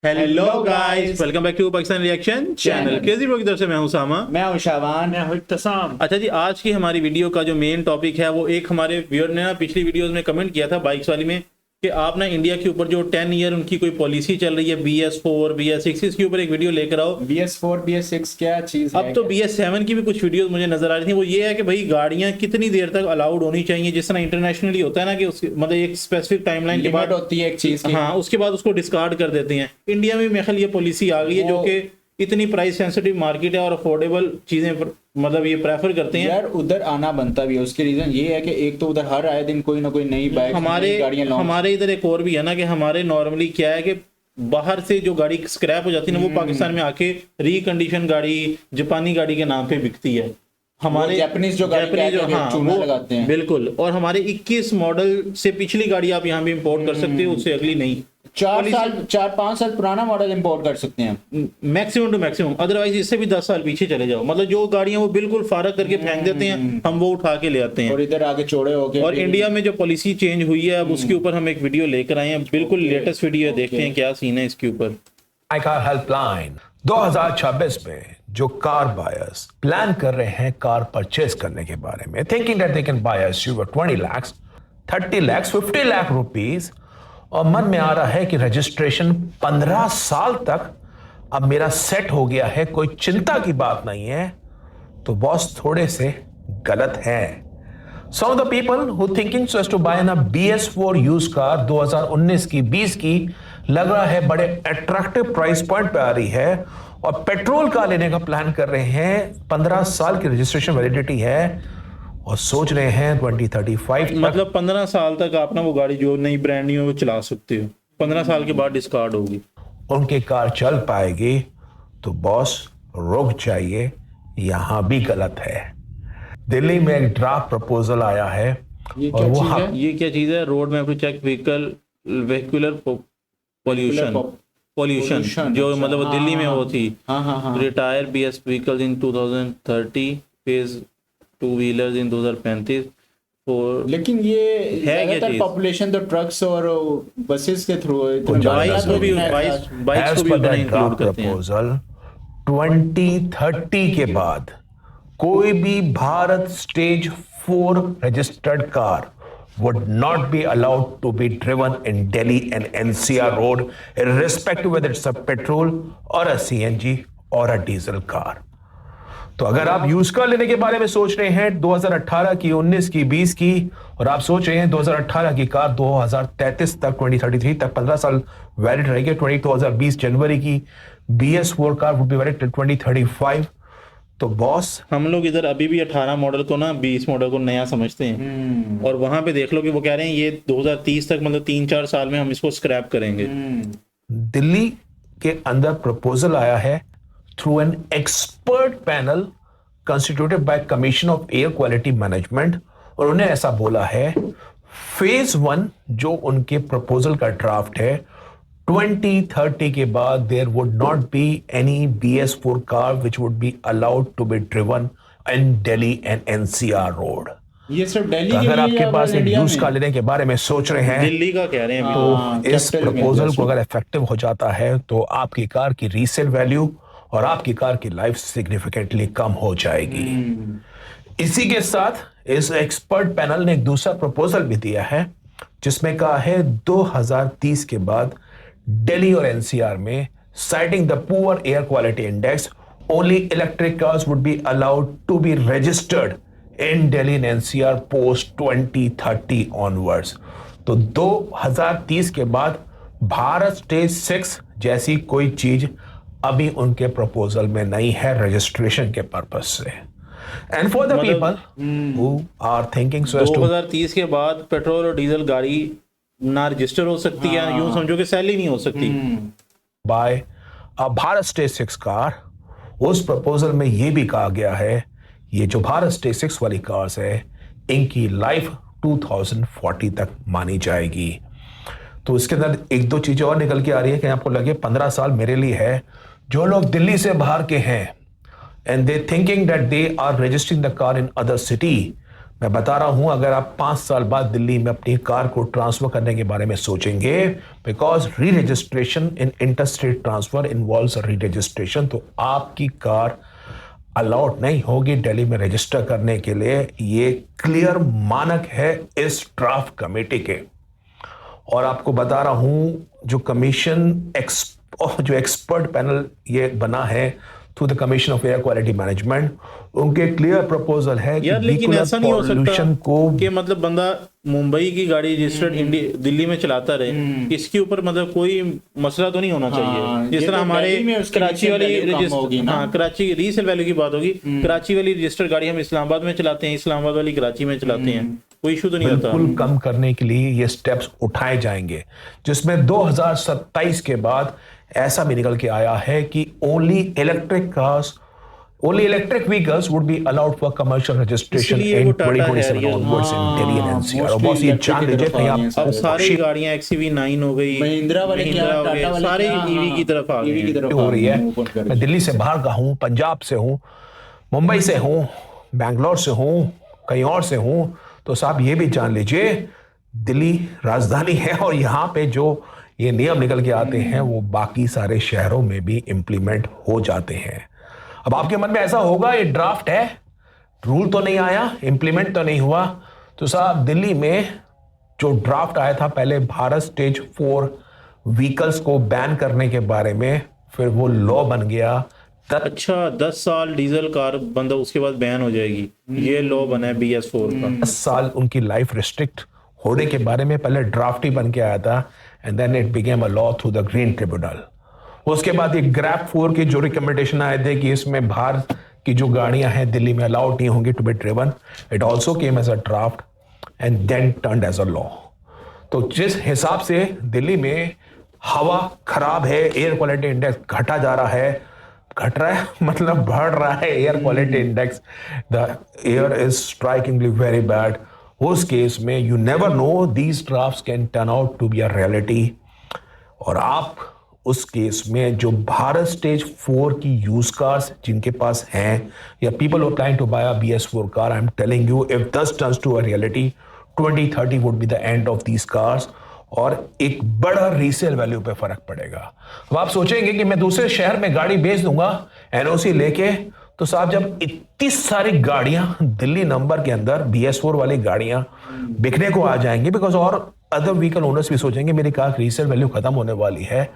Hello guys, welcome back to Pakistan reaction channel. Crazy bro की तरफ से मैं हूं सामा, मैं हूं शाबान, मैं हूं इत्तसाम। अच्छा जी, आज की हमारी वीडियो का जो मेन टॉपिक है वो एक हमारे व्यूअर ने ना पिछली वीडियोस में कमेंट किया था बाइक्स वाली में कि आप ना इंडिया के ऊपर जो 10 ईयर उनकी कोई पॉलिसी चल रही है BS4 BS6 इसके ऊपर एक वीडियो लेकर आओ। BS4 BS6 क्या चीज है? अब तो BS7 की भी कुछ वीडियोस मुझे नजर आ रही थी। वो ये है कि भाई गाड़ियां कितनी देर तक अलाउड होनी चाहिए, जिस तरह इंटरनेशनली होता है ना कि उसकी मतलब एक स्पेसिफिक टाइमलाइन के लिमिट बाद होती है एक चीज की। हाँ, उसके बाद उसको डिस्कार्ड कर देते हैं। इंडिया में मेरे ख्याल ये पॉलिसी आ गई है जो कि इतनी प्राइस सेंसिटिव मार्केट है और अफोर्डेबल चीजें मतलब ये प्रेफर करते हैं। यार उधर आना बनता भी है, उसकी रीजन ये है कि एक तो उधर हर आए दिन कोई ना कोई नई बाइक हमारे इधर एक और भी है ना कि हमारे नॉर्मली क्या है कि बाहर से जो गाड़ी स्क्रैप हो जाती है ना वो पाकिस्तान में आके रिकंडीशन गाड़ी जापानी गाड़ी के नाम पे बिकती है। हमारे जापानीज जो चूना लगाते हैं बिल्कुल। और हमारे 21 मॉडल से पिछली गाड़ी आप यहाँ भी इंपोर्ट कर सकते हो, उससे अगली नहीं। 4-5 साल पुराना मॉडल इंपोर्ट कर सकते हैं मैक्सिमम टू मैक्सिमम, अदरवाइज इससे भी 10 साल पीछे चले जाओ। मतलब जो गाड़ियां वो बिल्कुल फारग करके फेंक देते हैं, हम वो उठा के ले आते हैं और इधर आगे चौड़े हो गए। और इंडिया में जो पॉलिसी चेंज हुई है अब उसके ऊपर हम एक वीडियो लेकर आए हैं, बिल्कुल लेटेस्ट वीडियो है। देखते हैं क्या सीन है इसके ऊपर। कार हेल्पलाइन 2026 में जो कार बायर्स प्लान कर रहे हैं कार परचेज करने के बारे में, thinking that they can buy a SUV 20 lakh 30 lakh 50 lakh rupees, और मन में आ रहा है कि रजिस्ट्रेशन 15 साल तक अब मेरा सेट हो गया है, कोई चिंता की बात नहीं है, तो बॉस थोड़े से गलत है। Some of the people who thinking so as to buy a BS4 used car 2019 की 20 की लग रहा है बड़े अट्रैक्टिव प्राइस पॉइंट पे आ रही है और पेट्रोल कार लेने का प्लान कर रहे हैं। 15 साल की रजिस्ट्रेशन वैलिडिटी है और सोच रहे हैं 2035 मतलब 15 साल तक आप ना वो गाड़ी जो नई ब्रांड न्यू वो चला सकते हो, 15 साल के बाद डिस्कार्ड होगी। उनकी कार चल पाएगी तो बॉस रुक जाइए, यहां भी गलत है। दिल्ली में एक ड्राफ्ट प्रपोजल आया है और वो ये क्या चीज है? Road map to check vehicular pollution जो मतलब वो दिल्ली में वो थी। Retire BS vehicles in 2030, phase 2 wheelers in 2035। लेकिन ये ज्यादातर पॉपुलेशन तो ट्रक्स और बसेस के थ्रू है, बाइक्स को भी इंक्लूड करते हैं। 2030 के बाद कोई भी Bharat stage 4 registered car would not be allowed to be driven in Delhi and NCR road, irrespective whether it's a petrol or a CNG or a diesel car. तो अगर आप यूज कार लेने के बारे में सोच रहे हैं 2018 की, 19 की, 20 की, और आप सोच रहे हैं 2018 की कार 2033 तक 2033 तक 15 साल वैलिड रहेगी, 2020 जनवरी की BS4 car would be valid till 2035, तो बॉस हम लोग इधर अभी भी 18 मॉडल को ना 20 मॉडल को नया समझते हैं और वहां पे देख लो कि वो कह रहे हैं ये 2030 तक मतलब 3-4 साल में हम इसको स्क्रैप करेंगे। दिल्ली के अंदर प्रपोजल आया है through an expert panel constituted bye commission of air quality management, और उन्हें ऐसा बोला है फेज 1 जो उनके प्रपोजल का ड्राफ्ट है 2030 के बाद there would not be any BS4 car which would be allowed to be driven in Delhi and NCR road. ये सिर्फ दिल्ली अगर आपके पास एक यूज कार लेने के बारे में सोच रहे हैं, दिल्ली का कह रहे हैं तो इस प्रपोजल को अगर इफेक्टिव हो जाता है तो आपकी कार की रीसेल वैल्यू और आपकी कार की लाइफ सिग्निफिकेंटली कम हो जाएगी। इसी के साथ इस एक्सपर्ट पैनल ने एक दूसरा प्रपोजल भी दिया है जिसमें कहा है 2030 के बाद दिल्ली और NCR में citing the poor air quality index, only electric cars would be allowed to be registered in Delhi and NCR post 2030 onwards. तो 2030 के बाद भारत स्टेज 6 जैसी कोई चीज अभी उनके प्रपोजल में नहीं है रजिस्ट्रेशन के पर्पस से। And for the people who are thinking so as to 2030 के बाद पेट्रोल और डीजल गाड़ी ना रजिस्टर हो सकती है, यूं समझो कि सेल ही नहीं हो सकती बाय अ भारत स्टेज 6 कार। उस प्रपोजल में यह भी कहा गया है ये जो भारत स्टेज 6 वाली कार्स है इनकी लाइफ 2040 तक मानी जाएगी। तो इसके अंदर एक दो चीजें और निकल के आ रही है कि आपको लगे 15 साल मेरे लिए है। जो लोग दिल्ली से बाहर के हैं and they thinking that they are registering the car in other city, मैं बता रहा हूं, अगर आप 5 साल बाद दिल्ली में अपनी कार को ट्रांसफर करने के बारे में सोचेंगे, बिकॉज री registration in interstate transfer involves री रजिस्ट्रेशन, तो आपकी कार अलाउड नहीं होगी दिल्ली में रजिस्टर करने के लिए। ये क्लियर मानक है इस ड्राफ्ट कमेटी के। और आपको बता रहा हूं, जो जो एक्सपर्ट पैनल ये बना है through the commission of air quality management, उनके क्लियर प्रपोजल है कि लेकिन ऐसा नहीं हो सकता को कि मतलब बंदा मुंबई की गाड़ी रजिस्टर्ड दिल्ली में चलाता रहे, इसके ऊपर मतलब कोई मसला तो नहीं होना चाहिए। जिस तरह हमारे कराची वाली कराची रीसेल वैल्यू की बात होगी, कराची वाली रजिस्टर्ड गाड़ी हम इस्लामाबाद में चलाते हैं, इस्लामाबाद वाली कराची में चलाते हैं, कोई इशू तो नहीं होता। बिल्कुल कम करने के लिए ये स्टेप्स उठाए जाएंगे, जिसमें 2027 के बाद ऐसा भी निकल के आया है कि only electric vehicles would be allowed for commercial registration in 2027 onwards in Delhi and NCR। और बॉस ये जान लीजिए कहीं आप अब सारी गाड़ियां XUV9 हो गई, महिंद्रा वाले सारे ईवी की तरफ आ गए हो रही है। मैं दिल्ली से बाहर का हूं, पंजाब से हूं, मुंबई से हूं, बैंगलोर से हूं, कहीं और से हूं, तो साहब ये भी जान लीजिए दिल्ली राजधानी है और यहां पे जो ये नियम निकल के आते हैं वो बाकी सारे शहरों में भी इंप्लीमेंट हो जाते हैं। अब आपके मन में ऐसा होगा ये ड्राफ्ट है, रूल तो नहीं आया, इंप्लीमेंट तो नहीं हुआ। तो साहब दिल्ली में जो ड्राफ्ट आया था पहले भारत स्टेज 4 व्हीकल्स को बैन करने के बारे में, फिर वो लॉ बन गया। अच्छा 10 साल डीजल कार बंदा उसके बाद बैन हो जाएगी, ये लॉ बना है BS4 का। 10 साल उनकी लाइफ रिस्ट्रिक्ट होने के बारे में पहले ड्राफ्ट ही बन के आया था, and then it became a law through the green tribunal. उसके बाद एक ग्रैप 4 के जो रिकमेंडेशन आए थे कि इसमें बाहर की जो गाड़ियां हैं दिल्ली में अलाउड नहीं होंगी to be driven, it also came as a draft and then turned as a law. तो जिस हिसाब से दिल्ली में हवा खराब है, एयर क्वालिटी इंडेक्स घट रहा है मतलब बढ़ रहा है air quality index, the air is strikingly very bad. उस केस में you never know these drafts can turn out to be a reality. और आप उस केस में जो भारत स्टेज 4 की यूज कार्स जिनके पास हैं या people applying to buy a BS4 car, I am telling you if this turns to a reality 2030 would be the end of these cars और एक बड़ा रीसेल वैल्यू पे फर्क पड़ेगा। अब आप सोचेंगे कि मैं दूसरे शहर में गाड़ी बेच दूंगा NOC लेके, तो साहब जब इतनी सारी गाड़ियां दिल्ली नंबर के अंदर BS4 वाली गाड़ियां बिकने को आ जाएंगी, बिकॉज और अदर व्हीकल ओनर्स भी सोचेंगे मेरी कार की रीसेल वैल्यू खत्म होने वाली है,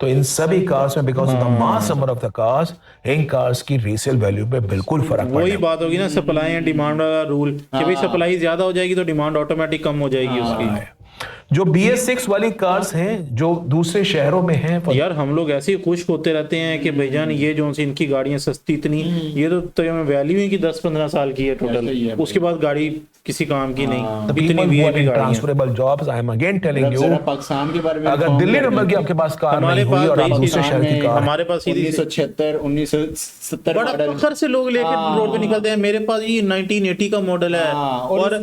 तो इन सभी कार्स में because of the mass number of the cars, in cars की रीसेल वैल्यू पे बिल्कुल फर्क पड़ेगा। वही बात होगी ना सप्लाई एंड डिमांड वाला रूल कि भाई सप्लाई ज्यादा हो जाएगी तो डिमांड ऑटोमेटिक कम हो जाएगी उसकी। जो BS6 वाली कार्स हैं जो दूसरे शहरों में हैं, यार हम लोग ऐसे ही खुश होते रहते हैं कि भाईजान ये जो सी इनकी गाड़ियां सस्ती इतनी, ये तो वैल्यू ही की 10-15 साल की है टोटल, उसके बाद गाड़ी किसी काम की नहीं, इतनी VIP transferable jobs. I am again telling you, Pakistan के बारे में अगर दिल्ली नंबर की आपके पास कार नहीं हुई और आप दूसरे शहर की कार, हमारे पास 1976 1970 बड़ा फखर से लोग लेके रोड पे निकलते हैं, मेरे पास ये 1980 का मॉडल है। और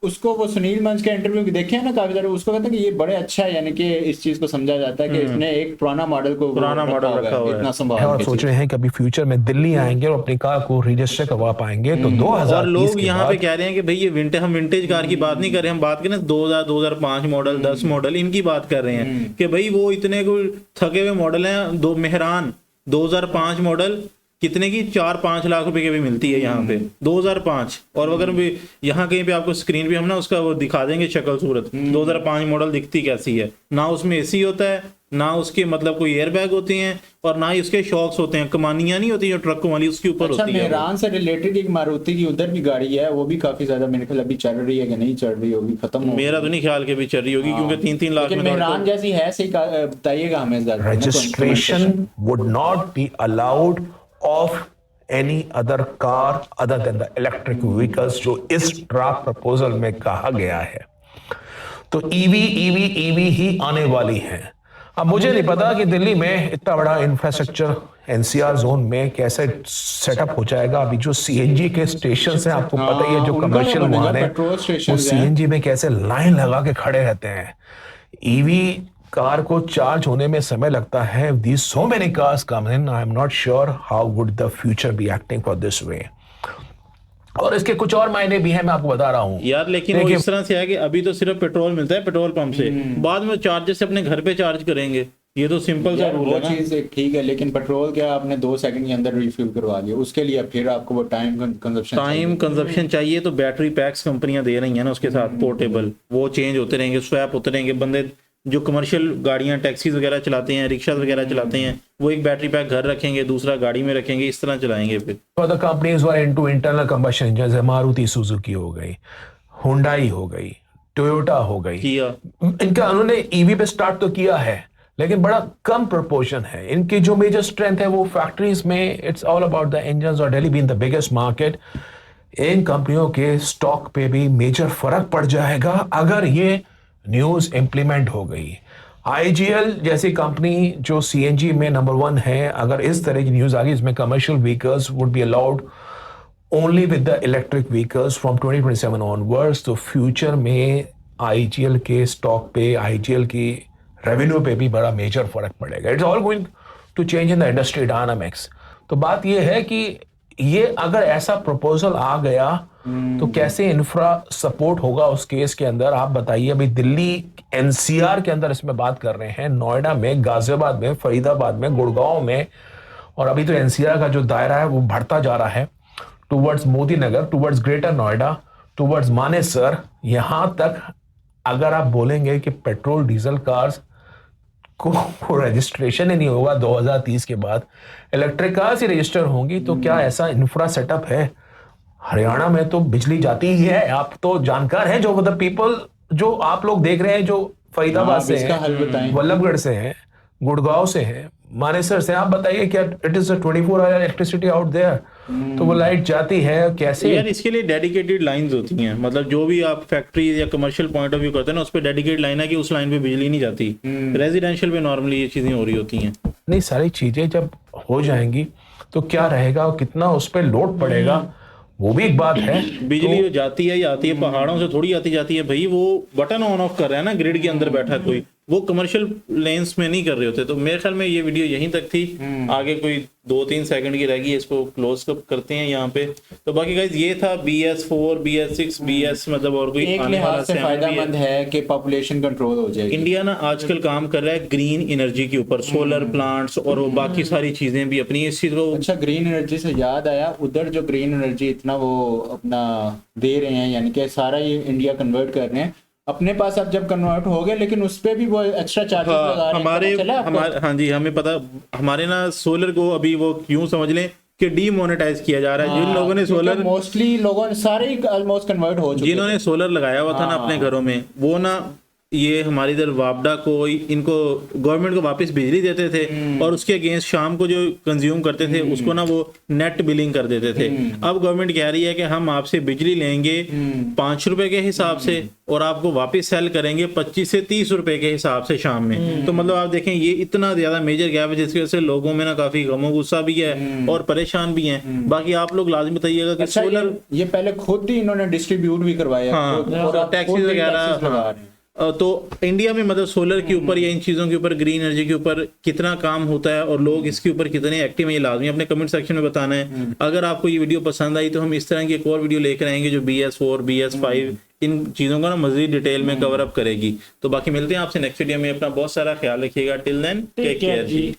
उसको वो सुनील मंच का इंटरव्यू देखे हैं ना काफी सारे, उसको कहते हैं कि ये बड़े अच्छा है, यानी कि इस चीज को समझा जाता है कि इसने एक पुराना मॉडल रखा हुआ है इतना संभाल। और सोच रहे हैं कि अभी फ्यूचर में दिल्ली आएंगे और अपनी कार को रजिस्टर करवा पाएंगे तो 2000 और लोग यहाँ पे कह रहे हैं कि भाई ये हम विंटेज कार की बात नहीं कर रहे, हम बात करें 2000 2005 मॉडल 10 मॉडल इनकी बात कर रहे हैं कि भाई वो इतने थके हुए मॉडल हैं। दो मेहरान 2005 मॉडल कितने की 4-5 लाख रुपए की भी मिलती है यहाँ पे 2005। और अगर भी यहाँ कहीं पे आपको स्क्रीन पे हम ना उसका वो दिखा देंगे शक्ल सूरत 2005 मॉडल दिखती कैसी है, ना उसमें AC होता है, ना उसके मतलब कोई एयर बैग होते हैं और ना ही उसके शॉक्स होते हैं, कमानियां नहीं होती जो ट्रक वाली उसके ऊपर होती है। मेहरान से रिलेटेड एक मारुति की उधर भी गाड़ी है, वो भी काफी ज्यादा मेरे ख्याल अभी चल रही है कि नहीं चल रही होगी, खत्म हो मेरा तो नहीं ख्याल के भी चल रही होगी क्योंकि 3-3 लाख में मेहरान जैसी है, सही बताइएगा हमें। Registration would not be allowed of any other car other than the electric vehicles जो इस ड्राफ्ट प्रपोजल में कहा गया है। तो EV ही आने वाली है। अब मुझे नहीं पता कि दिल्ली में इतना बड़ा इंफ्रास्ट्रक्चर NCR जोन में कैसे सेटअप हो जाएगा। अभी जो CNG के स्टेशन हैं आपको पता ही है, जो कमर्शियल वाहन है वो CNG में कैसे लाइन लगा के खड़े रहते हैं। EV कार को चार्ज होने में समय लगता है। These so many cars come in, I am not sure how would the future be acting for this way. और इसके कुछ और मायने भी हैं, मैं आपको बता रहा हूँ यार। लेकिन वो इस तरह से है कि अभी तो सिर्फ पेट्रोल मिलता है पेट्रोल पंप से, बाद में चार्जेस से अपने घर पे चार्ज करेंगे। ये तो सिंपल सा रूल वो है ना। चीज ठीक है, लेकिन पेट्रोल क्या आपने 2 सेकंड के अंदर रिफ्यूल करवा दिया, उसके लिए फिर आपको वो टाइम कंजप्शन चाहिए। तो बैटरी पैक्स कंपनियां दे रही हैं ना उसके साथ पोर्टेबल, वो चेंज होते रहेंगे, स्वैप होते रहेंगे। बंदे जो कमर्शियल गाड़ियां टैक्सीज वगैरह चलाते हैं, रिक्शा वगैरह चलाते हैं, वो एक बैटरी पैक घर रखेंगे, दूसरा गाड़ी में रखेंगे, इस तरह चलाएंगे फिर। For the companies were into internal combustion engine, जैसे मारुति सुजुकी हो गई, हुंडई हो गई, टोयोटा हो गई, इनका उन्होंने ईवी पे स्टार्ट तो किया है लेकिन बड़ा कम प्रोपोर्शन है। इनकी जो मेजर स्ट्रेंथ है वो फैक्ट्रीज में, it's all about the engines, और Delhi being the biggest market, इन कंपनियों के स्टॉक पे भी मेजर फर्क पड़ जाएगा अगर ये न्यूज इंप्लीमेंट हो गई। आईजीएल जैसी कंपनी जो सीएनजी में नंबर 1 है, अगर इस तरह की न्यूज आ गई इसमें commercial vehicles would be allowed only with the electric vehicles from 2027 onwards, तो फ्यूचर में आईजीएल के स्टॉक पे, आईजीएल की रेवेन्यू पे भी बड़ा मेजर फर्क पड़ेगा। It's all going to change in the industry dynamics. तो बात यह है कि ये अगर ऐसा प्रपोजल आ गया तो कैसे इंफ्रा सपोर्ट होगा उस केस के अंदर, आप बताइए। अभी दिल्ली एनसीआर के अंदर इसमें बात कर रहे हैं, नोएडा में, गाजियाबाद में, फरीदाबाद में, गुड़गांव में, और अभी तो एनसीआर का जो दायरा है वो बढ़ता जा रहा है towards Modi Nagar, towards Greater Noida, towards Manesar. यहां तक अगर आप बोलेंगे कि पेट्रोल डीजल कार्स को रजिस्ट्रेशन ही नहीं होगा 2030 के बाद, इलेक्ट्रिक कार्स ही रजिस्टर होंगी, तो क्या ऐसा इंफ्रा सेटअप है? हरियाणा में तो बिजली जाती ही है, आप तो जानकार हैं, जो मतलब पीपल जो आप लोग देख रहे हैं, जो फरीदाबाद से हैं, वल्लभगढ़ से हैं, गुड़गांव से हैं, मानेसर से, आप बताइए क्या it is 24 hour electricity out there? तो वो लाइट जाती है कैसे? यार इसके लिए डेडिकेटेड लाइंस होती हैं, मतलब जो भी आप फैक्ट्री या कमर्शियल पॉइंट ऑफ व्यू करते हैं ना, उस पर डेडिकेटेड लाइन है कि उस लाइन पे बिजली नहीं जाती। रेजिडेंशियल पे नॉर्मली ये चीजें हो रही होती हैं। नहीं, सारी चीजें जब हो जाएंगी तो क्या रहेगा और कितना उस पर लोड पड़ेगा, वो भी एक बात है। बिजली तो जाती है या आती है, पहाड़ों से थोड़ी आती जाती है भाई। वो बटन ऑन ऑफ कर रहा है ना ग्रिड के अंदर बैठा कोई, वो कमर्शियल लेंस में नहीं कर रहे होते। तो मेरे ख्याल में ये वीडियो यहीं तक थी, आगे कोई 2-3 सेकंड की रहेगी, इसको क्लोज करते हैं यहाँ पे। तो बाकी गाइस ये था BS4 BS6 BS, मतलब और कोई एक लिहाज से फायदेमंद है कि पॉपुलेशन कंट्रोल हो जाएगी। इंडिया ना आजकल काम कर रहा है ग्रीन एनर्जी के ऊपर, सोलर प्लांट्स और वो बाकी सारी चीजें भी अपनी इस चीज को। अच्छा, ग्रीन एनर्जी से याद आया, उधर जो ग्रीन एनर्जी इतना वो अपना दे रहे हैं, यानी कि सारा ये इंडिया कन्वर्ट कर रहे हैं अपने पास। अब जब कन्वर्ट हो गए, लेकिन उस पे भी वो एक्स्ट्रा चार्जेस लगा रहे हैं। हमारे हाँ जी, हमें पता, हमारे ना सोलर को अभी वो क्यों समझ लें कि डीमोनेटाइज किया जा रहा है। जिन लोगों ने सोलर, मोस्टली लोगों ने सारे ही ऑलमोस्ट कन्वर्ट हो चुके, जिन्होंने सोलर लगाया हुआ था ना अपने घरों में, वो ना ये हमारी इधर वापडा को, इनको गवर्नमेंट को वापस बिजली देते थे और उसके अगेंस्ट शाम को जो कंज्यूम करते थे उसको ना वो नेट बिलिंग कर देते थे। अब गवर्नमेंट कह रही है कि हम आपसे बिजली लेंगे 5 रुपए के हिसाब से और आपको वापस सेल करेंगे 25 से 30 रुपए के हिसाब से शाम में। तो मतलब आप देखें ये इतना ज्यादा मेजर गैप है, जिसकी वजह से लोगों में ना काफी गमो गुस्सा भी है और परेशान भी हैं। बाकी आप लोग लाजमी बताइएगा कि सोलर ये पहले खुद ही इन्होंने डिस्ट्रीब्यूट भी करवाया, और टैक्सेस वगैरह। तो इंडिया में मतलब सोलर के ऊपर या इन चीज़ों के ऊपर, ग्रीन एनर्जी के ऊपर कितना काम होता है और लोग इसके ऊपर कितने एक्टिव हैं, ये लाजमी अपने कमेंट सेक्शन में बताना है। अगर आपको ये वीडियो पसंद आई तो हम इस तरह की एक और वीडियो लेकर आएंगे जो BS4 BS5 इन चीज़ों का ना मज़ीद डिटेल में कवर अप करेगी। तो बाकी मिलते हैं आपसे नेक्स्ट वीडियो में। अपना बहुत सारा ख्याल रखिएगा। टिल देन टेक केयर जी।